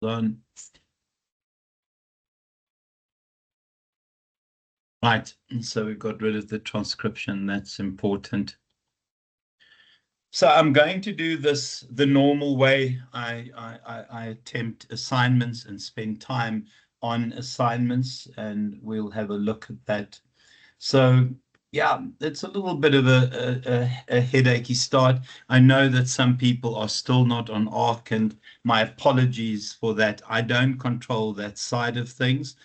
on. Right, so we got rid of the transcription. That's important. So I'm going to do this the normal way. I attempt assignments and spend time on assignments, and we'll have a look at that. So yeah, it's a little bit of a headachy start. I know that some people are still not on ARC, and my apologies for that. I don't control that side of things,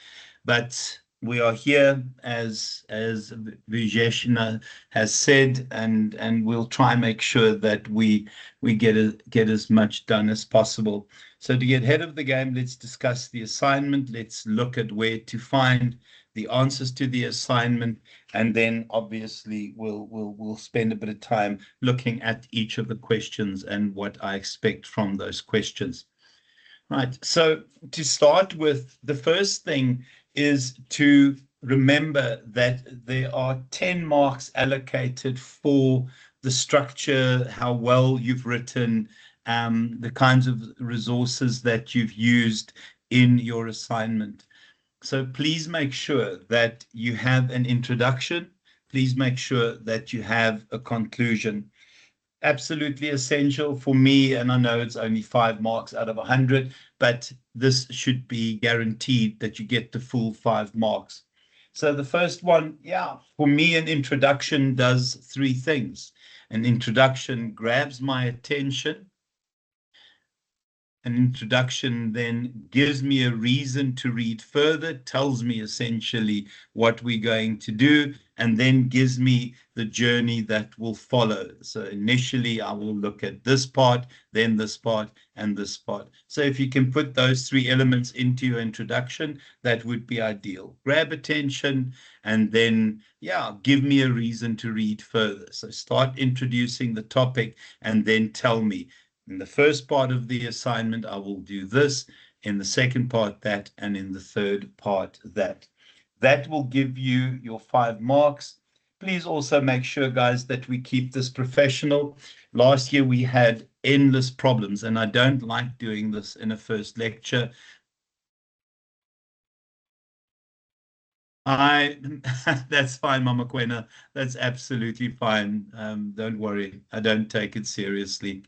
but we are here as Vijeshna has said, and we'll try and make sure that we get as much done as possible. So to get ahead of the game, let's discuss the assignment. Let's look at where to find the answers to the assignment, and then obviously we'll spend a bit of time looking at each of the questions and what I expect from those questions. Right. So to start with, the first thing is to remember that there are 10 marks allocated for the structure, how well you've written, the kinds of resources that you've used in your assignment. So please make sure that you have an introduction. Please make sure that you have a conclusion. Absolutely essential for me, and I know it's only 5 marks out of 100, but this should be guaranteed that you get the full 5 marks. So the first one, yeah, for me, an introduction does 3 things. An introduction grabs my attention. An introduction then gives me a reason to read further, tells me essentially what we're going to do, and then gives me the journey that will follow. So initially, I will look at this part, then this part, and this part. So if you can put those 3 elements into your introduction, that would be ideal. Grab attention, and then, yeah, give me a reason to read further. So start introducing the topic, and then tell me, in the first part of the assignment, I will do this, in the second part, that, and in the third part, that. That will give you your 5 marks. Please also make sure, guys, that we keep this professional. Last year, we had endless problems, and I don't like doing this in a first lecture. That's fine, Mama Quena. That's absolutely fine. Don't worry. I don't take it seriously.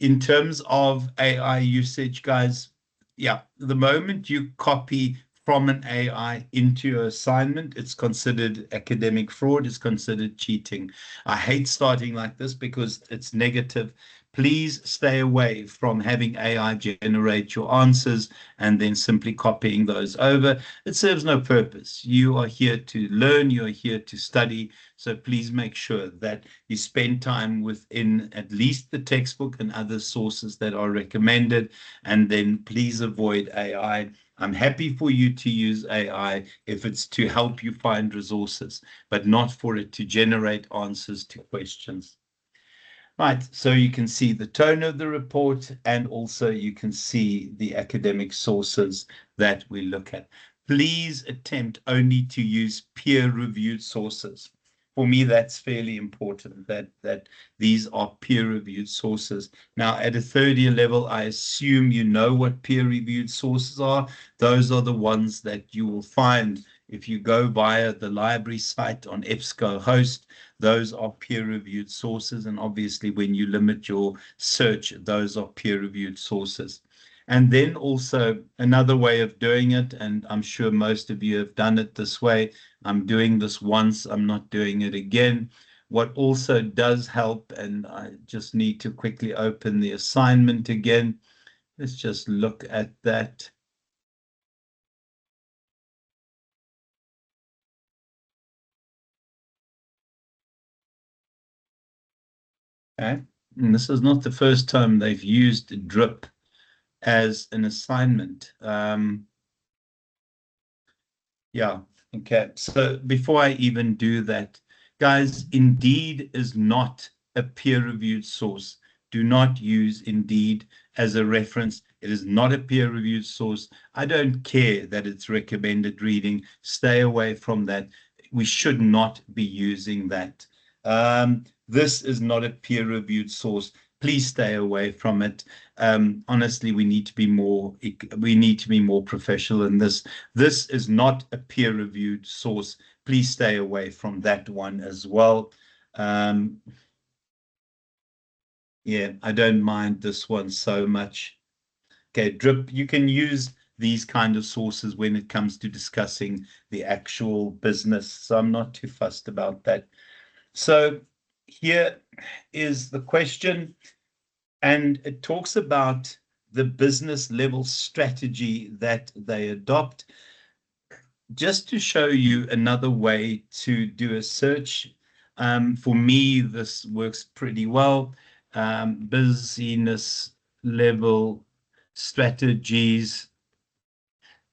In terms of AI usage, guys, yeah, the moment you copy from an AI into your assignment, it's considered academic fraud, it's considered cheating. I hate starting like this because it's negative. Please stay away from having AI generate your answers and then simply copying those over. It serves no purpose. You are here to learn, you are here to study. So please make sure that you spend time within at least the textbook and other sources that are recommended. And then please avoid AI. I'm happy for you to use AI if it's to help you find resources, but not for it to generate answers to questions. Right, so you can see the tone of the report, and also you can see the academic sources that we look at. Please attempt only to use peer-reviewed sources. For me, that's fairly important, that these are peer-reviewed sources. Now, at a third year level, I assume you know what peer-reviewed sources are. Those are the ones that you will find if you go via the library site on EBSCOhost. Those are peer-reviewed sources, and obviously when you limit your search, those are peer-reviewed sources. And then also another way of doing it, and I'm sure most of you have done it this way. I'm doing this once, I'm not doing it again. What also does help, and I just need to quickly open the assignment again. Let's just look at that. Okay, and this is not the first time they've used drip as an assignment. Yeah, okay. So before I even do that, guys, Indeed is not a peer-reviewed source. Do not use Indeed as a reference. It is not a peer-reviewed source. I don't care that it's recommended reading. Stay away from that. We should not be using that. This is not a peer-reviewed source. please stay away from it. Honestly, we need to be more professional in this. This is not a peer-reviewed source. Please stay away from that one as well. Yeah, I don't mind this one so much. Okay, drip, you can use these kind of sources when it comes to discussing the actual business. So I'm not too fussed about that. So here is the question, and it talks about the business level strategy that they adopt. Just to show you another way to do a search, for me, this works pretty well. Business level strategies,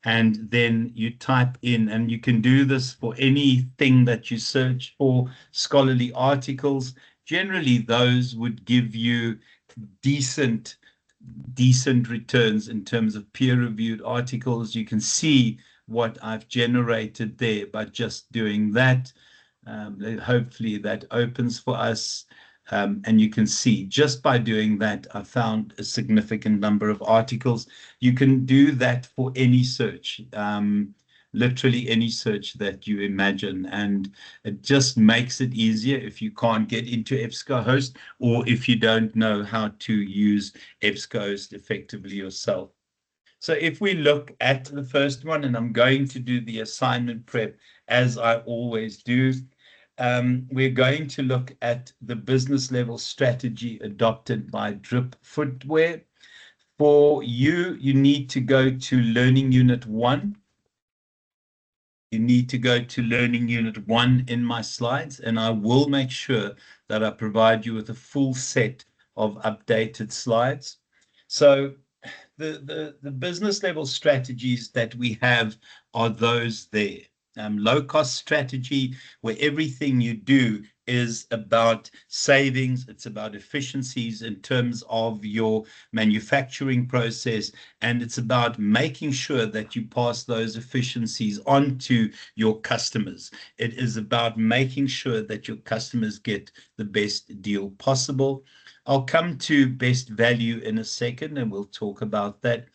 and then you type in, and you can do this for anything that you search for, scholarly articles. Generally, those would give you decent returns in terms of peer-reviewed articles. You can see what I've generated there by just doing that. Hopefully that opens for us. And you can see just by doing that, I found a significant number of articles. You can do that for any search, literally any search that you imagine. And it just makes it easier if you can't get into EBSCOhost, or if you don't know how to use EBSCOhost effectively yourself. So if we look at the first one, and I'm going to do the assignment prep as I always do, we're going to look at the business level strategy adopted by Drip Footwear. For you, you need to go to Learning Unit 1. You need to go to Learning Unit 1 in my slides, and I will make sure that I provide you with a full set of updated slides. So the business level strategies that we have are those there. Low cost strategy, where everything you do is about savings, it's about efficiencies in terms of your manufacturing process, and it's about making sure that you pass those efficiencies on to your customers. It is about making sure that your customers get the best deal possible. I'll come to best value in a second, and we'll talk about that.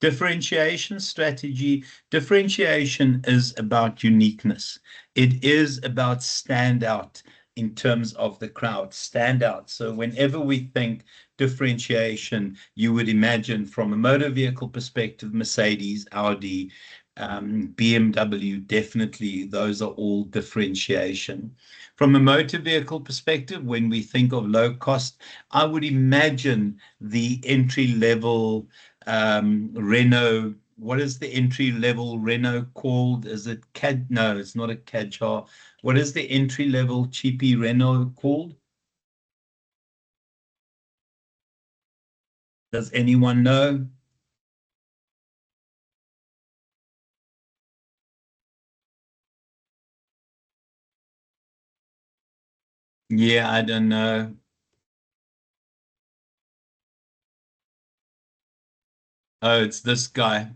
Differentiation strategy. Differentiation is about uniqueness. It is about stand out in terms of the crowd, stand out. So whenever we think differentiation, you would imagine from a motor vehicle perspective, Mercedes, Audi, BMW, definitely, those are all differentiation. From a motor vehicle perspective, when we think of low cost, I would imagine the entry level Renault. What is the entry level Renault called? Is it Cad? No, it's not a Kadjar. What is the entry level cheapy Renault called? Does anyone know? Yeah, I don't know. Oh, it's this guy,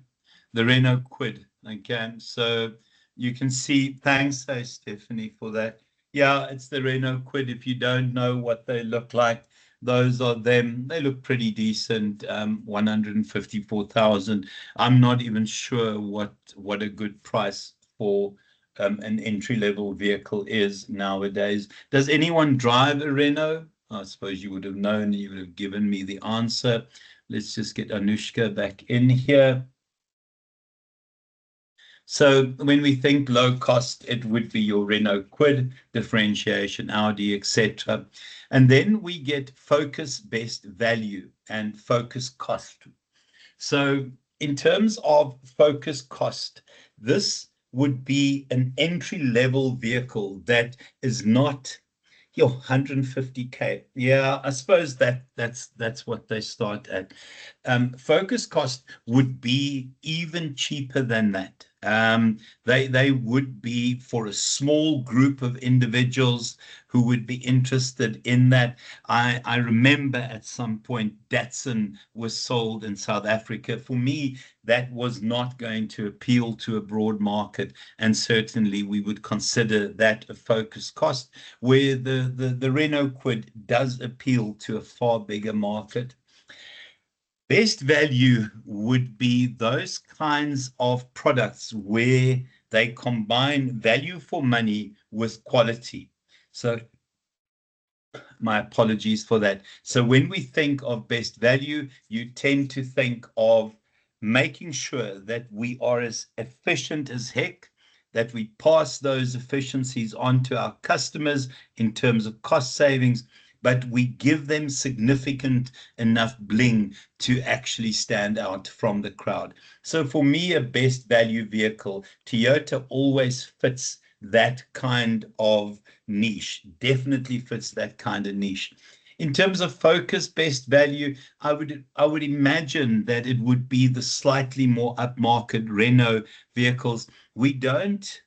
the Renault Quid. Okay, so you can see, thanks, hey, Stephanie, for that. Yeah, it's the Renault Quid. If you don't know what they look like, those are them. They look pretty decent. 154,000. I'm not even sure what a good price for an entry-level vehicle is nowadays. Does anyone drive a Renault? I suppose you would have known, you would have given me the answer. Let's just get Anushka back in here. So when we think low cost, it would be your Renault Quid, differentiation, Audi, etc. And then we get focus best value and focus cost. So in terms of focus cost, this would be an entry level vehicle that is not your 150K. Yeah, I suppose that's what they start at. Focus cost would be even cheaper than that. They would be for a small group of individuals who would be interested in that. I remember at some point Datsun was sold in South Africa. For me, that was not going to appeal to a broad market, and certainly we would consider that a focus cost, where the Renault Kwid does appeal to a far bigger market. Best value would be those kinds of products where they combine value for money with quality. So my apologies for that. So when we think of best value, you tend to think of making sure that we are as efficient as heck, that we pass those efficiencies on to our customers in terms of cost savings, but we give them significant enough bling to actually stand out from the crowd. So for me, a best value vehicle, Toyota always fits that kind of niche, definitely fits that kind of niche. In terms of focus, best value, I would imagine that it would be the slightly more upmarket Renault vehicles. We don't.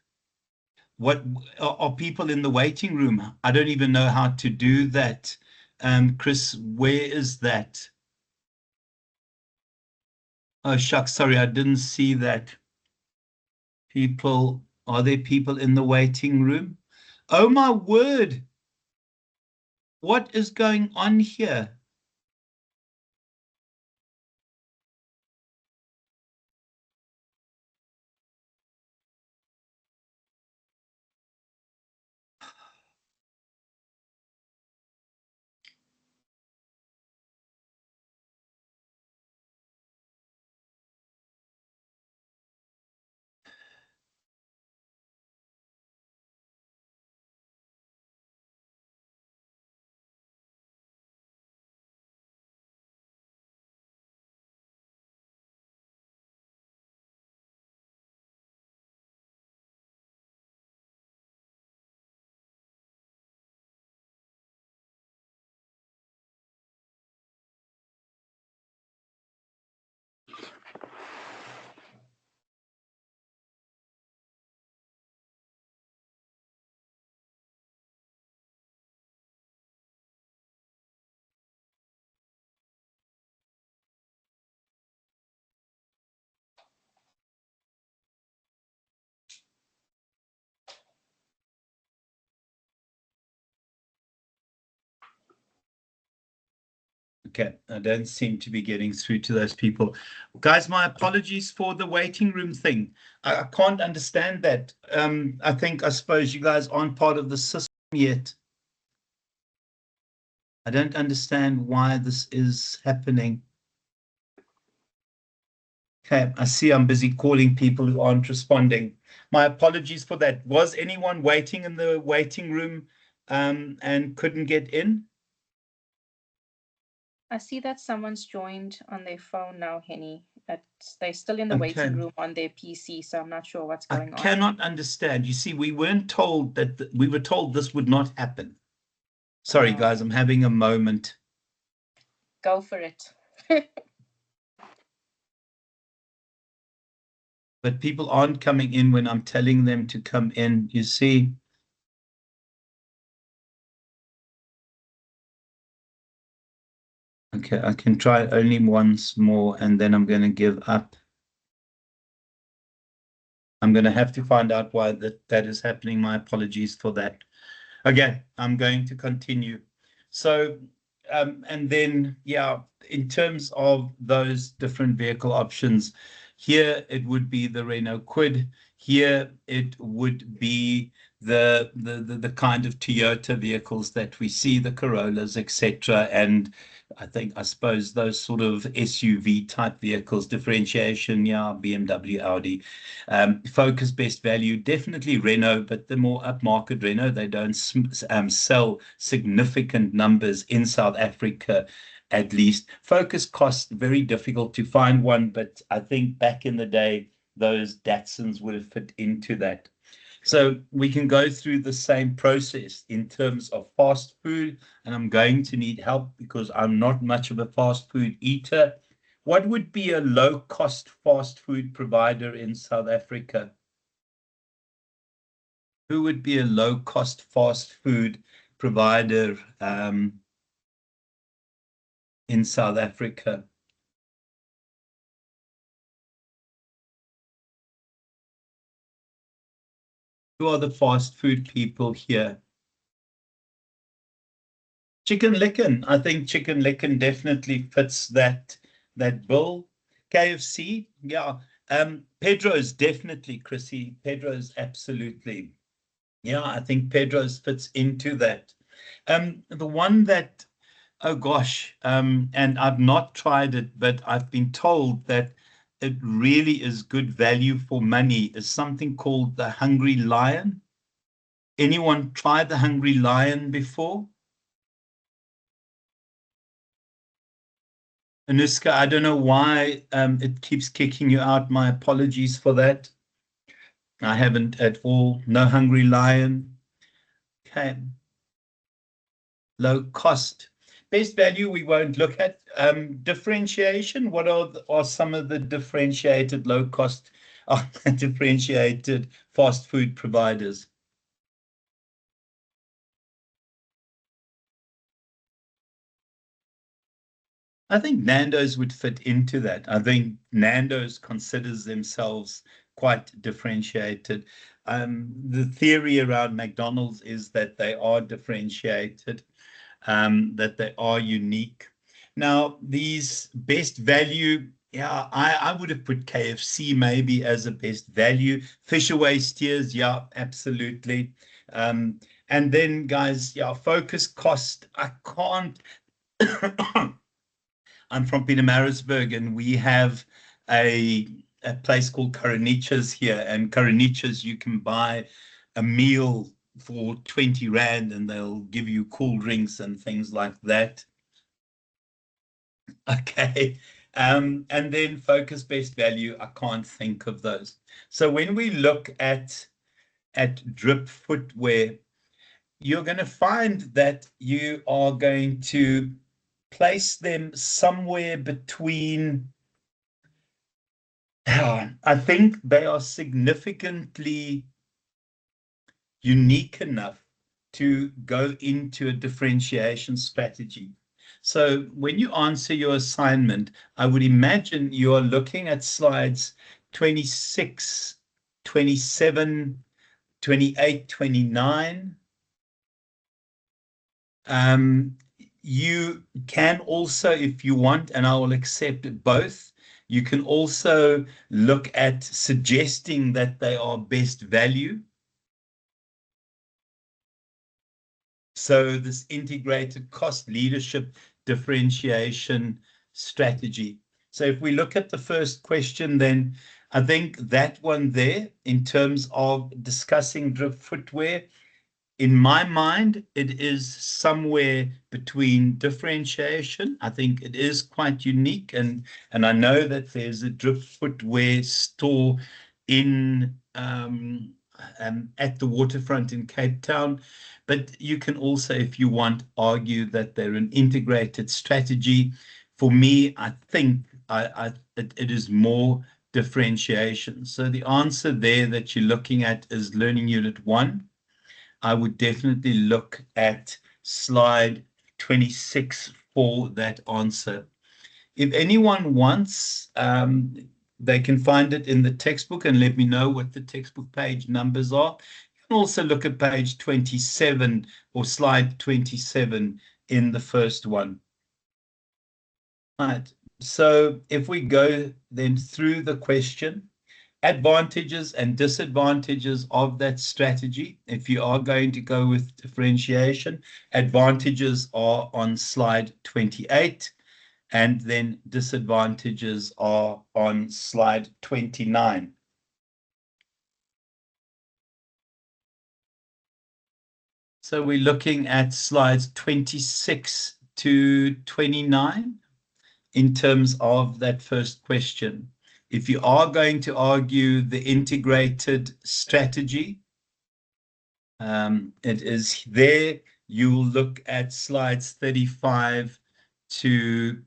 What are people in the waiting room? I don't even know how to do that. Chris, where is that? Oh, shucks, sorry, I didn't see that. People, are there people in the waiting room? Oh my word. What is going on here? Okay, I don't seem to be getting through to those people. Guys, my apologies for the waiting room thing. I can't understand that. I suppose you guys aren't part of the system yet. I don't understand why this is happening. Okay, I see I'm busy calling people who aren't responding. My apologies for that. Was anyone waiting in the waiting room and couldn't get in? I see that someone's joined on their phone now, Henny. They're still in the Okay. waiting room on their PC, so I'm not sure what's I going on. cannot understand. You see, we weren't told that we were told this would not happen. Sorry, guys, I'm having a moment. Go for it. But people aren't coming in when I'm telling them to come in, you see. Okay, I can try only once more and then I'm going to give up. I'm going to have to find out why that is happening. My apologies for that. Okay, I'm going to continue. So, and then, yeah, in terms of those different vehicle options, here it would be the Renault Kwid. Here it would be the kind of Toyota vehicles that we see, the Corollas, etc. And I suppose those sort of SUV type vehicles, differentiation, yeah, BMW, Audi. Focus best value, definitely Renault, but the more upmarket Renault, they don't sell significant numbers in South Africa, at least. Focus cost, very difficult to find one, but I think back in the day, those Datsuns would have fit into that. So we can go through the same process in terms of fast food, and I'm going to need help because I'm not much of a fast food eater. What would be a low-cost fast food provider in South Africa? Who would be a low-cost fast food provider in South Africa? Who are the fast food people here? Chicken Licken. I think Chicken Licken definitely fits that bill. KFC, yeah. Pedro's definitely, Chrissy. Pedro's absolutely. Yeah, I think Pedro's fits into that. The one that, oh gosh, and I've not tried it, but I've been told that it really is good value for money, is something called the Hungry Lion. Anyone tried the Hungry Lion before? Anuska, I don't know why it keeps kicking you out. My apologies for that. I haven't at all. No Hungry Lion. Okay. Low cost. Best value we won't look at. Differentiation. What are some of the differentiated low cost, differentiated fast food providers? I think Nando's would fit into that. I think Nando's considers themselves quite differentiated. The theory around McDonald's is that they are differentiated, that they are unique. Now, these best value, yeah, I would have put KFC maybe as a best value. Fisher Steers, yeah, absolutely. And then, guys, yeah, focus cost. I can't. I'm from Pietermaritzburg, and we have a place called Karanichas here. And Karanichas, you can buy a meal for 20 Rand and they'll give you cool drinks and things like that. Okay. And then focus best value, I can't think of those. So when we look at drip footwear, you're going to find that you are going to place them somewhere between, I think they are significantly unique enough to go into a differentiation strategy. So when you answer your assignment, I would imagine you are looking at slides 26, 27, 28, 29. You can also, if you want, and I will accept both, you can also look at suggesting that they are best value. So this integrated cost leadership differentiation strategy. So if we look at the first question, then I think that one there, in terms of discussing drip footwear, in my mind, it is somewhere between differentiation. I think it is quite unique, and I know that there's a drip footwear store in at the waterfront in Cape Town. But you can also, if you want, argue that they're an integrated strategy. For me, I think it is more differentiation. So the answer there that you're looking at is Learning Unit 1. I would definitely look at slide 26 for that answer. If anyone wants, they can find it in the textbook and let me know what the textbook page numbers are. You can also look at page 27 or slide 27 in the first one. Right. So if we go then through the question, advantages and disadvantages of that strategy. If you are going to go with differentiation, advantages are on slide 28, and then disadvantages are on slide 29. So we're looking at slides 26 to 29 in terms of that first question. If you are going to argue the integrated strategy, it is there. You'll look at slides 35 to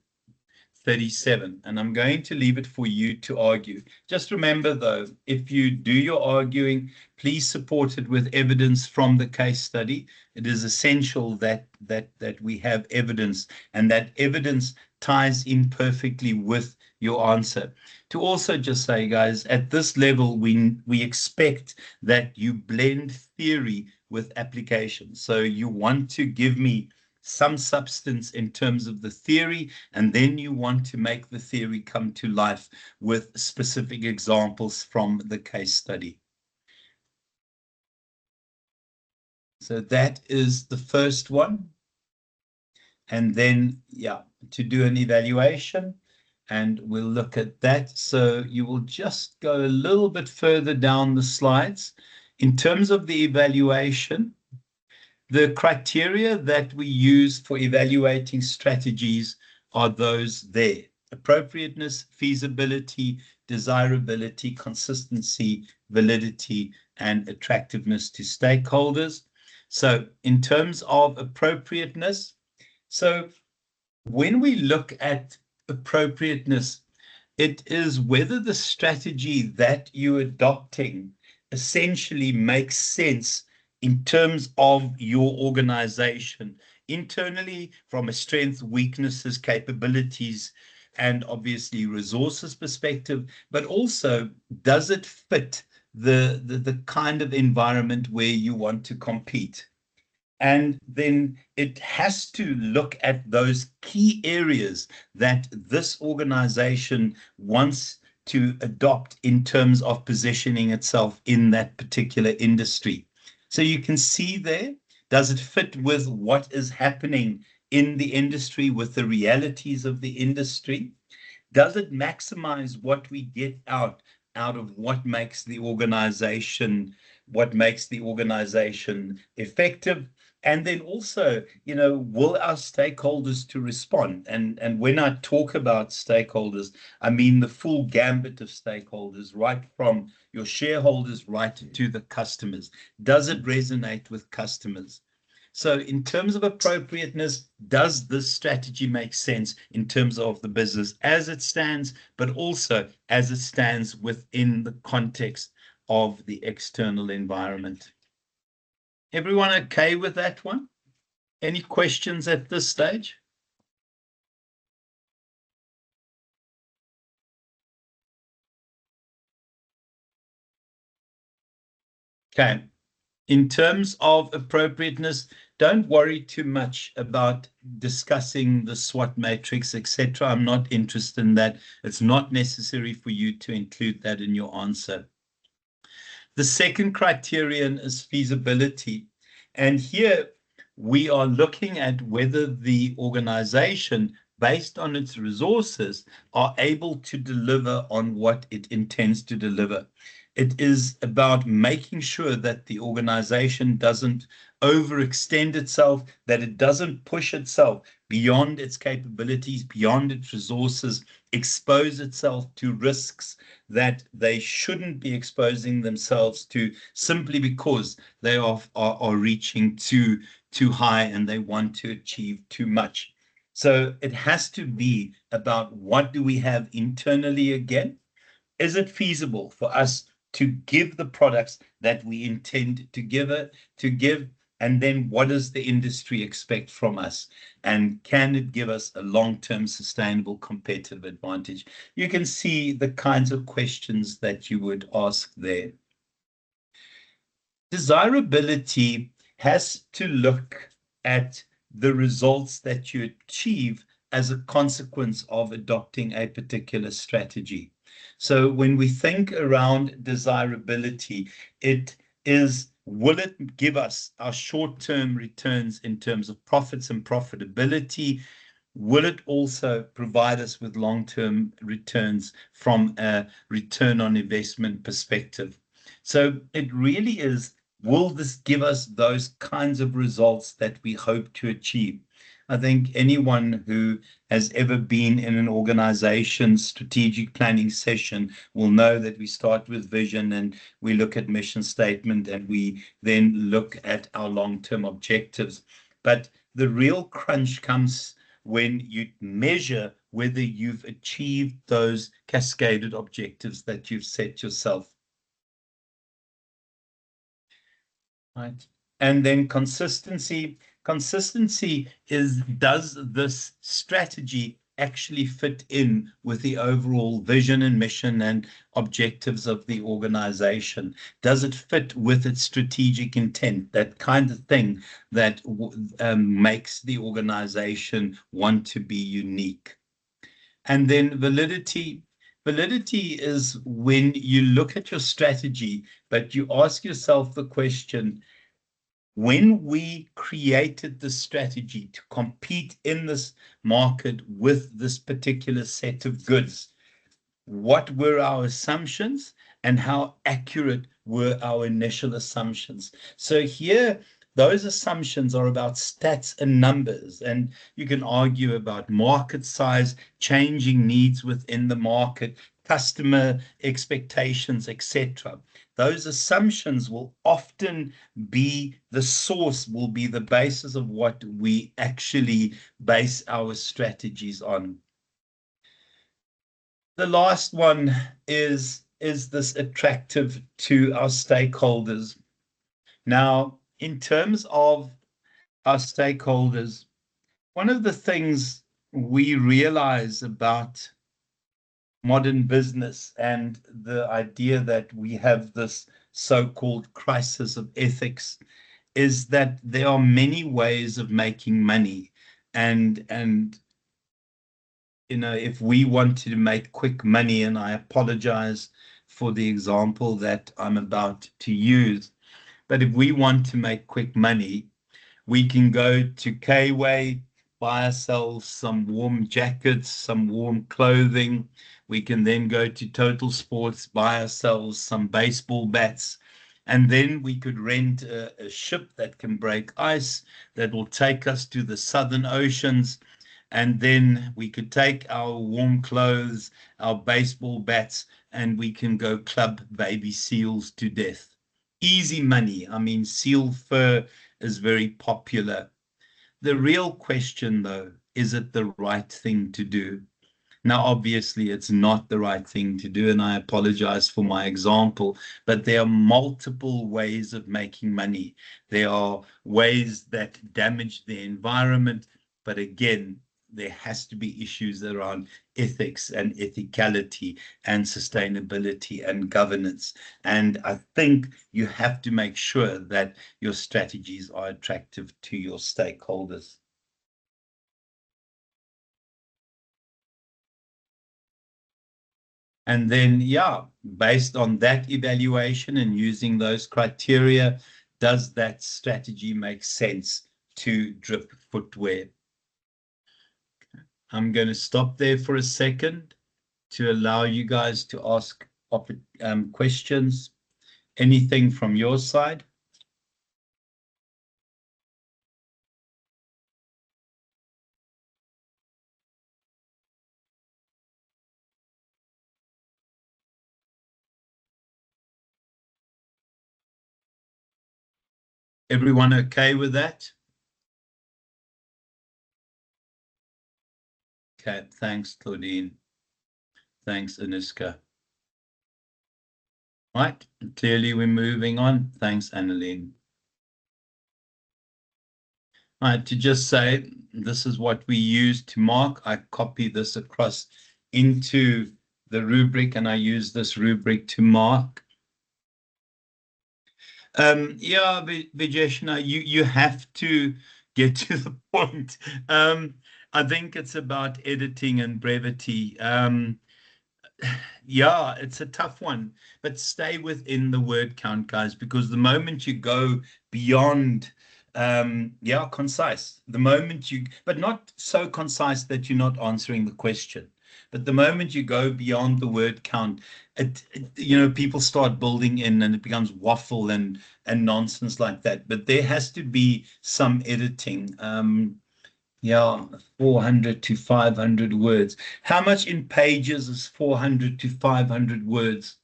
37, and I'm going to leave it for you to argue. Just remember, though, if you do your arguing, please support it with evidence from the case study. It is essential that we have evidence, and that evidence ties in perfectly with your answer. To also just say, guys, at this level, we expect that you blend theory with application. So you want to give me some substance in terms of the theory, and then you want to make the theory come to life with specific examples from the case study. So that is the first one. And then, yeah, to do an evaluation, and we'll look at that. So you will just go a little bit further down the slides. In terms of the evaluation, the criteria that we use for evaluating strategies are those there: appropriateness, feasibility, desirability, consistency, validity, and attractiveness to stakeholders. So in terms of appropriateness, so when we look at appropriateness, it is whether the strategy that you're adopting essentially makes sense in terms of your organization, internally from a strength, weaknesses, capabilities, and obviously resources perspective, but also does it fit the kind of environment where you want to compete? And then it has to look at those key areas that this organization wants to adopt in terms of positioning itself in that particular industry. So you can see there, does it fit with what is happening in the industry, with the realities of the industry? Does it maximize what we get out of what makes the organization effective? And then also, will our stakeholders to respond? And when I talk about stakeholders, I mean the full gambit of stakeholders, right from your shareholders right to the customers. Does it resonate with customers? So in terms of appropriateness, does this strategy make sense in terms of the business as it stands, but also as it stands within the context of the external environment? Everyone okay with that one? Any questions at this stage? Okay. In terms of appropriateness, don't worry too much about discussing the SWOT matrix, etc. I'm not interested in that. It's not necessary for you to include that in your answer. The second criterion is feasibility. And here we are looking at whether the organization, based on its resources, are able to deliver on what it intends to deliver. It is about making sure that the organization doesn't overextend itself, that it doesn't push itself beyond its capabilities, beyond its resources, expose itself to risks that they shouldn't be exposing themselves to simply because they are reaching too high and they want to achieve too much. So it has to be about what do we have internally again? Is it feasible for us to give the products that we intend to give? And then what does the industry expect from us? And can it give us a long-term sustainable competitive advantage? You can see the kinds of questions that you would ask there. Desirability has to look at the results that you achieve as a consequence of adopting a particular strategy. So when we think around desirability, it is, will it give us our short-term returns in terms of profits and profitability? Will it also provide us with long-term returns from a return on investment perspective? So it really is, will this give us those kinds of results that we hope to achieve? I think anyone who has ever been in an organization's strategic planning session will know that we start with vision and we look at mission statement and we then look at our long-term objectives. But the real crunch comes when you measure whether you've achieved those cascaded objectives that you've set yourself. Right. And then consistency. Consistency is, does this strategy actually fit in with the overall vision and mission and objectives of the organization? Does it fit with its strategic intent? That kind of thing that makes the organization want to be unique. And then validity. Validity is when you look at your strategy, but you ask yourself the question, when we created the strategy to compete in this market with this particular set of goods, what were our assumptions and how accurate were our initial assumptions? So here, those assumptions are about stats and numbers, and you can argue about market size, changing needs within the market, customer expectations, etc. Those assumptions will often be the source, will be the basis of what we actually base our strategies on. The last one is this attractive to our stakeholders? Now, in terms of our stakeholders, one of the things we realize about modern business and the idea that we have this so-called crisis of ethics is that there are many ways of making money. And if we want to make quick money, and I apologize for the example that I'm about to use, but if we want to make quick money, we can go to K-Way, buy ourselves some warm jackets, some warm clothing. We can then go to Total Sports, buy ourselves some baseball bats. And then we could rent a ship that can break ice, that will take us to the southern oceans. And then we could take our warm clothes, our baseball bats, and we can go club baby seals to death. Easy money. I mean, seal fur is very popular. The real question, though, is it the right thing to do? Now, obviously, it's not the right thing to do, and I apologize for my example, but there are multiple ways of making money. There are ways that damage the environment, but again, there has to be issues around ethics and ethicality and sustainability and governance. And I think you have to make sure that your strategies are attractive to your stakeholders. And then, yeah, based on that evaluation and using those criteria, does that strategy make sense to Drip Footwear? I'm going to stop there for a second to allow you guys to ask questions. Anything from your side? Everyone okay with that? Okay, thanks, Claudine. Thanks, Aniska. Right, clearly we're moving on. Thanks, Annalene. Right, to just say, this is what we use to mark. I copy this across into the rubric, and I use this rubric to mark. Yeah, Vijeshna, you have to get to the point. I think it's about editing and brevity. Yeah, it's a tough one, but stay within the word count, guys, because the moment you go beyond, yeah, concise, the moment but not so concise that you're not answering the question. But the moment you go beyond the word count, people start building in and it becomes waffle and nonsense like that. But there has to be some editing. Yeah, 400 to 500 words. How much in pages is 400 to 500 words?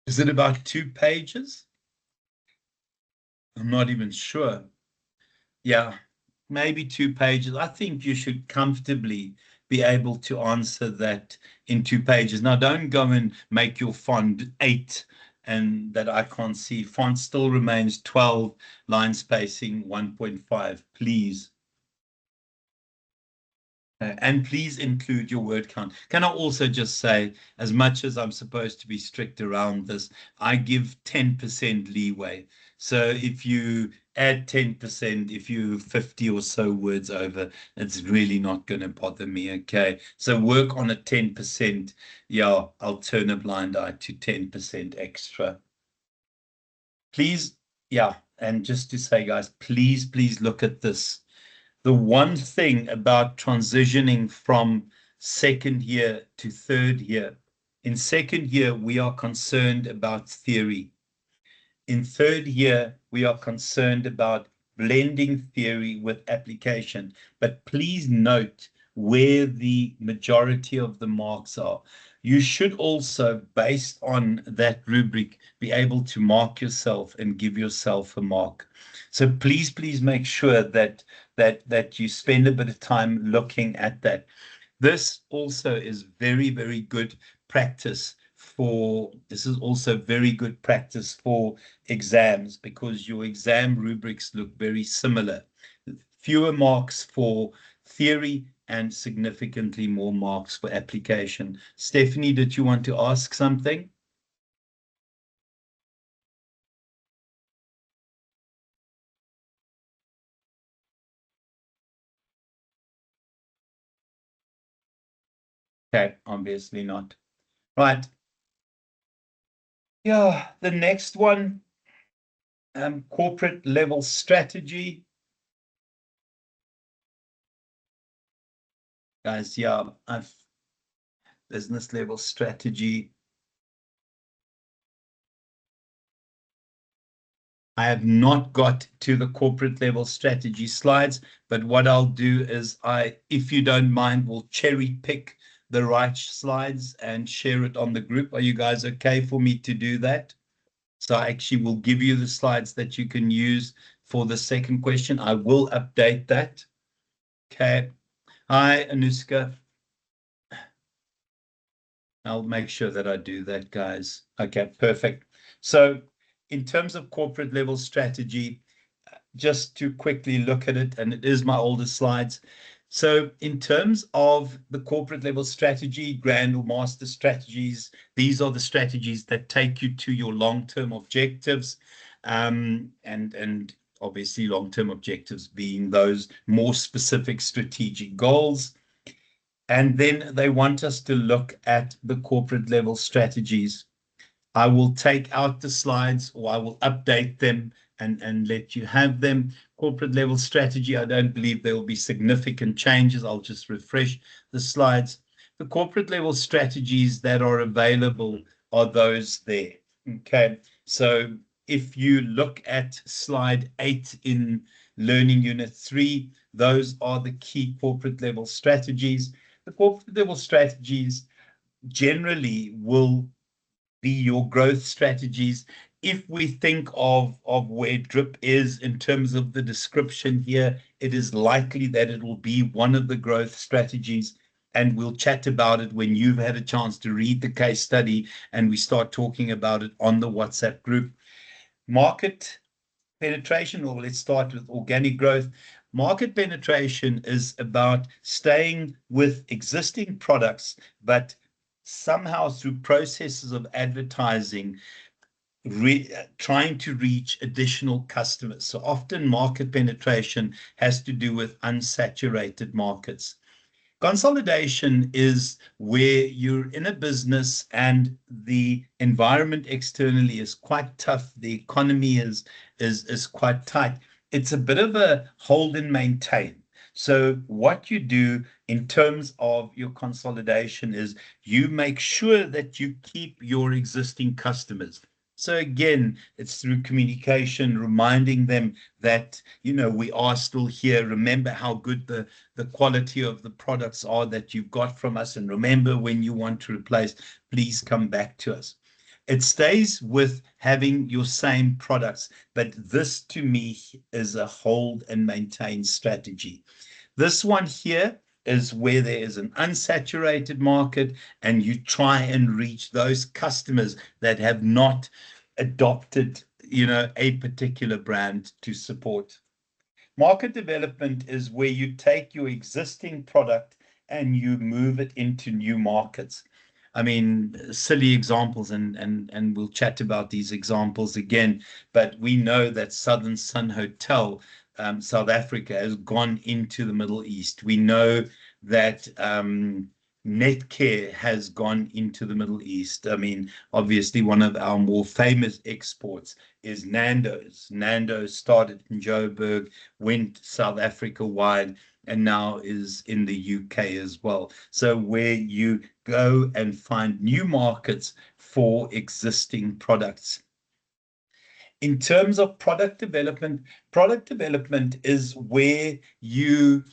Is it about 2 pages? I'm not even sure. Yeah. maybe 2 pages. I think you should comfortably be able to answer that in 2 pages. Now, don't go and make your font 8 and that I can't see. Font still remains 12, line spacing 1.5, please. And please include your word count. Can I also just say, as much as I'm supposed to be strict around this, I give 10% leeway. So if you add 10%, if you 50 or so words over, it's really not going to bother me. Okay. So work on a 10%. Yeah, I'll turn a blind eye to 10% extra. Please. Yeah. And just to say, guys, please look at this. The one thing about transitioning from second year to third year, in second year, we are concerned about theory. In third year, we are concerned about blending theory with application. But please note where the majority of the marks are. You should also, based on that rubric, be able to mark yourself and give yourself a mark. So please make sure that you spend a bit of time looking at that. This also is very good practice for, this is also very good practice for exams, because your exam rubrics look very similar. Fewer marks for theory and significantly more marks for application. Stephanie, did you want to ask something? Okay, obviously not. Right. Yeah, the next one, corporate level strategy. Guys, yeah, I've business level strategy. I have not got to the corporate level strategy slides, but what I'll do is if you don't mind, will cherry pick the right slides and share it on the group. Are you guys okay for me to do that? So I actually will give you the slides that you can use for the second question. I will update that. Okay. Hi, Anuska. I'll make sure that I do that, guys. Okay, perfect. So in terms of corporate level strategy, just to quickly look at it, and it is my oldest slides. So in terms of the corporate level strategy, grand or master strategies, these are the strategies that take you to your long-term objectives, and obviously long-term objectives being those more specific strategic goals. And then they want us to look at the corporate level strategies. I will take out the slides, or I will update them and let you have them. Corporate level strategy, I don't believe there will be significant changes. I'll just refresh the slides. The corporate level strategies that are available are those there. Okay, so if you look at slide 8 in Learning Unit 3, those are the key corporate level strategies. The corporate level strategies generally will be your growth strategies. If we think of where DRIP is in terms of the description here, it is likely that it will be one of the growth strategies, and we'll chat about it when you've had a chance to read the case study and we start talking about it on the WhatsApp group. Market penetration, or let's start with organic growth. Market penetration is about staying with existing products, but somehow through processes of advertising, trying to reach additional customers. So often market penetration has to do with unsaturated markets. Consolidation is where you're in a business and the environment externally is quite tough. The economy is quite tight. It's a bit of a hold and maintain. So what you do in terms of your consolidation is you make sure that you keep your existing customers. So again, it's through communication, reminding them that, we are still here. Remember how good the quality of the products are that you've got from us. And remember, when you want to replace, please come back to us. It stays with having your same products, but this to me is a hold and maintain strategy. This one here is where there is an unsaturated market and you try and reach those customers that have not adopted, a particular brand to support. Market development is where you take your existing product and you move it into new markets. I mean, silly examples, and we'll chat about these examples again, but we know that Southern Sun Hotel, South Africa, has gone into the Middle East. We know that Netcare has gone into the Middle East. I mean, obviously, one of our more famous exports is Nando's. Nando's started in Joburg, went South Africa wide, and now is in the UK as well. So where you go and find new markets for existing products. In terms of product development is where you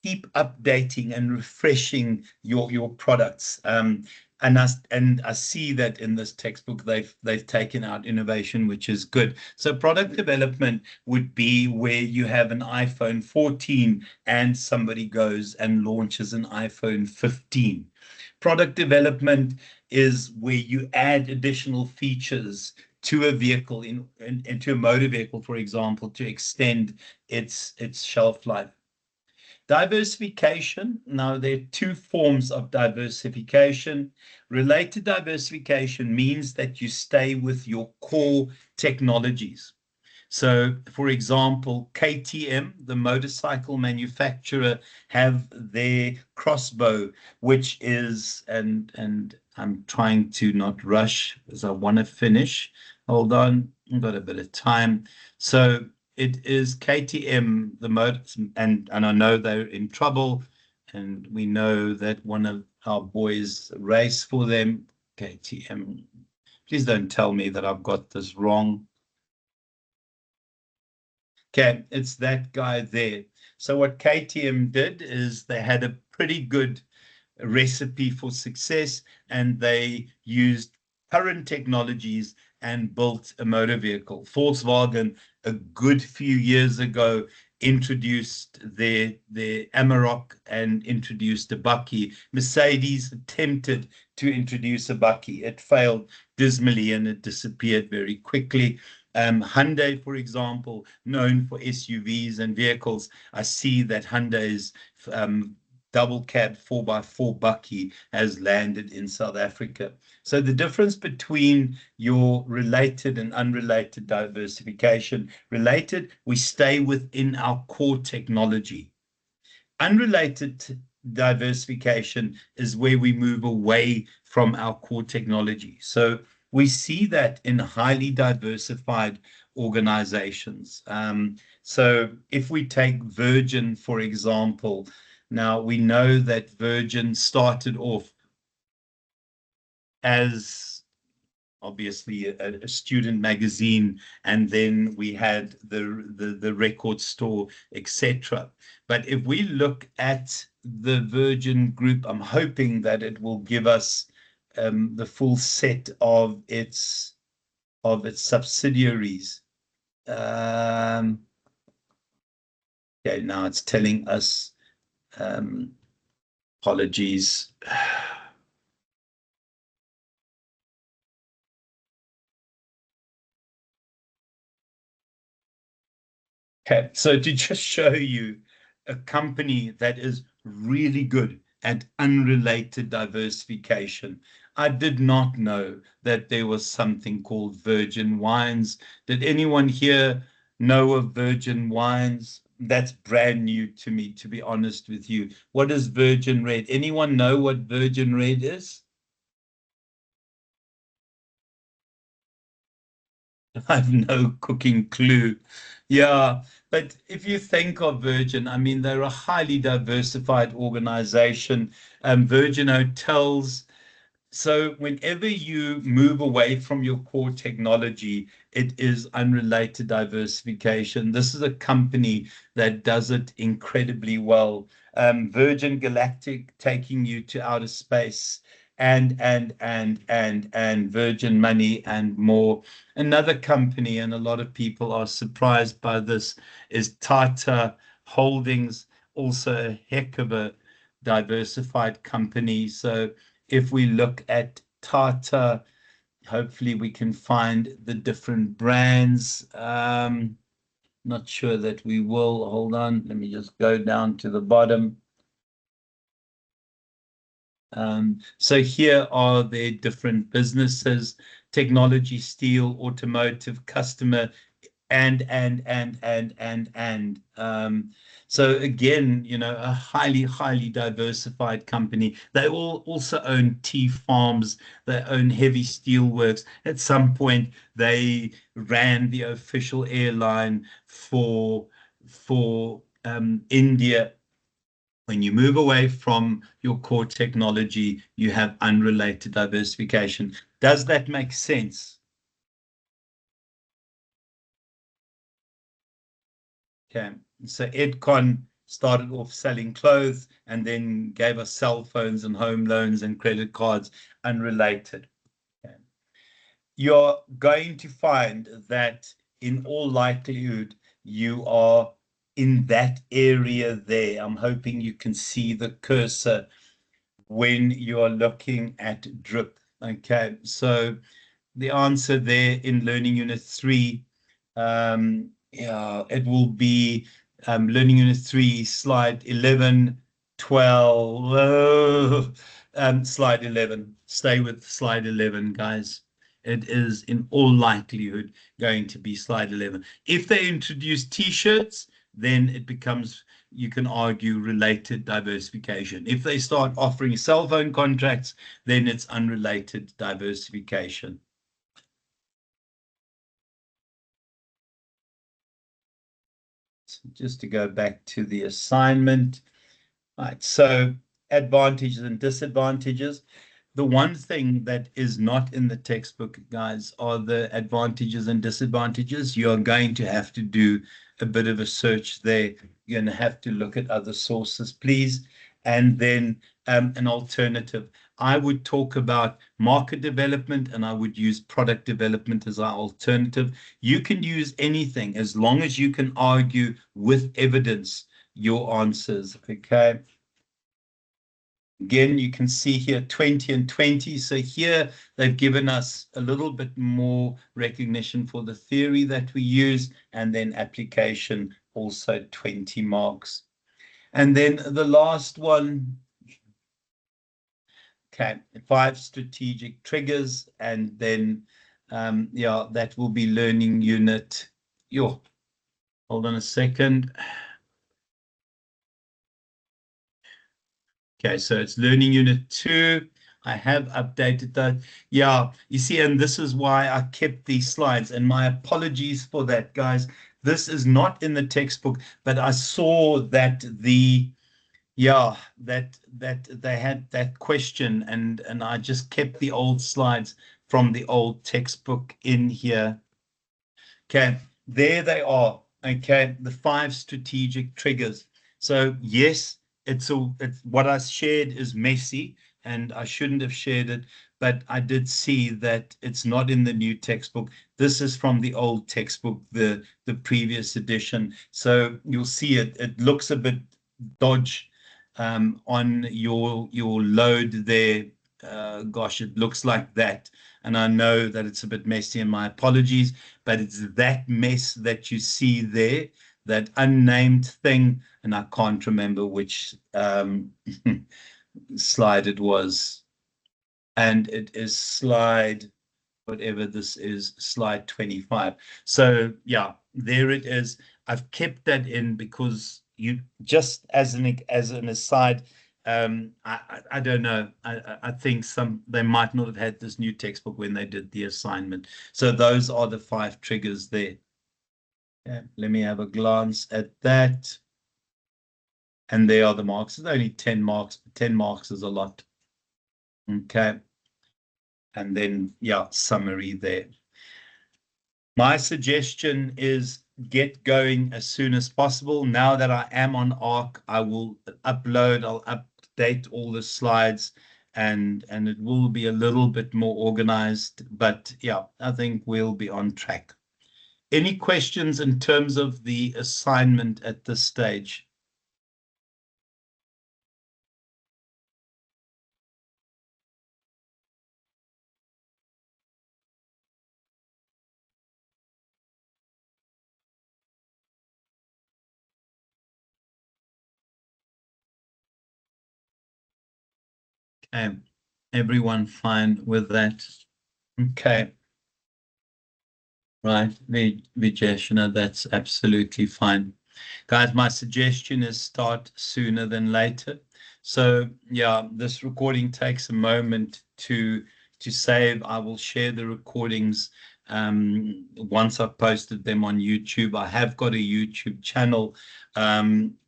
keep updating and refreshing your products. And I see that in this textbook they've taken out innovation, which is good. So product development would be where you have an iPhone 14 and somebody goes and launches an iPhone 15. Product development is where you add additional features to a vehicle into a motor vehicle, for example, to extend its shelf life. Diversification. Now, there are two forms of diversification. Related diversification means that you stay with your core technologies. So, for example, KTM, the motorcycle manufacturer, have their crossbow, which is, and I'm trying to not rush because I want to finish. Hold on, I've got a bit of time. So it is KTM, the motor, and I know they're in trouble, and we know that one of our boys race for them. KTM. Please don't tell me that I've got this wrong. Okay, it's that guy there. So what KTM did is they had a pretty good recipe for success, and they used current technologies and built a motor vehicle. Volkswagen, a good few years ago, introduced their Amarok and introduced a Bakkie. Mercedes attempted to introduce a Bakkie. It failed dismally and it disappeared very quickly. Hyundai, for example, known for SUVs and vehicles. I see that Hyundai's double cab 4x4 Bakkie has landed in South Africa. So the difference between your related and unrelated diversification. Related, we stay within our core technology. Unrelated diversification is where we move away from our core technology. So we see that in highly diversified organizations. So if we take Virgin, for example, now we know that Virgin started off as obviously a student magazine, and then we had the record store, etc. But if we look at the Virgin Group, I'm hoping that it will give us the full set of its subsidiaries. Okay, now it's telling us, apologies. Okay, so to just show you a company that is really good at unrelated diversification. I did not know that there was something called Virgin Wines. Did anyone here know of Virgin Wines? That's brand new to me, to be honest with you. What is Virgin Red? Anyone know what Virgin Red is? I've no cooking clue. Yeah, but if you think of Virgin, I mean, they're a highly diversified organization. Virgin Hotels. So whenever you move away from your core technology, it is unrelated diversification. This is a company that does it incredibly well. Virgin Galactic taking you to outer space. and Virgin Money and more. Another company, and a lot of people are surprised by this, is Tata Holdings, also a heck of a diversified company. So if we look at Tata, hopefully we can find the different brands. Not sure that we will. Hold on, let me just go down to the bottom. So here are their different businesses: technology, steel, automotive, customer, and. So again, you know, a highly diversified company. They all also own tea farms. They own heavy steel works. At some point, they ran the official airline for India. When you move away from your core technology, you have unrelated diversification. Does that make sense? Okay, so Edcon started off selling clothes and then gave us cell phones and home loans and credit cards, unrelated. Okay. You're going to find that in all likelihood, you are in that area there. I'm hoping you can see the cursor when you are looking at drip. Okay, so the answer there in Learning Unit 3, yeah, it will be Learning Unit 3, slide 11, 12, slide 11. Stay with slide 11, guys. It is in all likelihood going to be slide 11. If they introduce T-shirts, then it becomes, you can argue, related diversification. If they start offering cell phone contracts, then it's unrelated diversification. Just to go back to the assignment. Right, so advantages and disadvantages. The one thing that is not in the textbook, guys, are the advantages and disadvantages. You're going to have to do a bit of a search there. You're going to have to look at other sources, please. And then an alternative. I would talk about market development and I would use product development as our alternative. You can use anything as long as you can argue with evidence your answers, okay? Again, you can see here 20 and 20. So here they've given us a little bit more recognition for the theory that we use, and then application also 20 marks. And then the last one, okay, 5 strategic triggers, and then yeah, that will be learning unit. Yo, hold on a second. Okay, so it's learning unit 2. I have updated that. Yeah, you see, and this is why I kept these slides, and my apologies for that, guys. This is not in the textbook, but I saw that that they had that question, and I just kept the old slides from the old textbook in here. Okay, there they are. Okay, the 5 strategic triggers. So yes, it's what I shared is messy, and I shouldn't have shared it, but I did see that it's not in the new textbook. This is from the old textbook, the previous edition. So you'll see it. It looks a bit dodge on your load there. Gosh, it looks like that. And I know that it's a bit messy, and my apologies, but it's that mess that you see there, that unnamed thing, and I can't remember which slide it was. And it is slide, whatever this is, slide 25. So yeah, there it is. I've kept that in because you, just as an aside, I don't know. I think they might not have had this new textbook when they did the assignment. So those are the 5 triggers there. Yeah, let me have a glance at that. And there are the marks. It's only 10 marks, but 10 marks is a lot. Okay. And then, yeah, summary there. My suggestion is get going as soon as possible. Now that I am on ARC, I will upload, I'll update all the slides, and it will be a little bit more organized. But yeah, I think we'll be on track. Any questions in terms of the assignment at this stage? Okay, everyone fine with that? Okay, right, Vijeshna, that's absolutely fine. Guys, my suggestion is start sooner than later. So yeah, this recording takes a moment to save. I will share the recordings once I've posted them on YouTube. I have got a YouTube channel.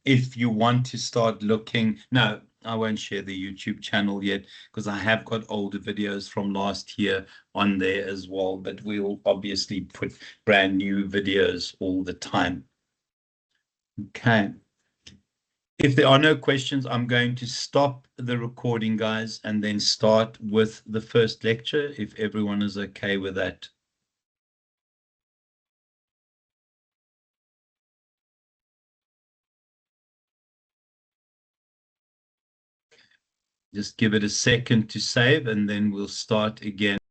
If you want to start looking, no, I won't share the YouTube channel yet because I have got older videos from last year on there as well, but we'll obviously put brand new videos all the time. Okay. If there are no questions, I'm going to stop the recording, guys, and then start with the first lecture, if everyone is okay with that. Just give it a second to save, and then we'll start again.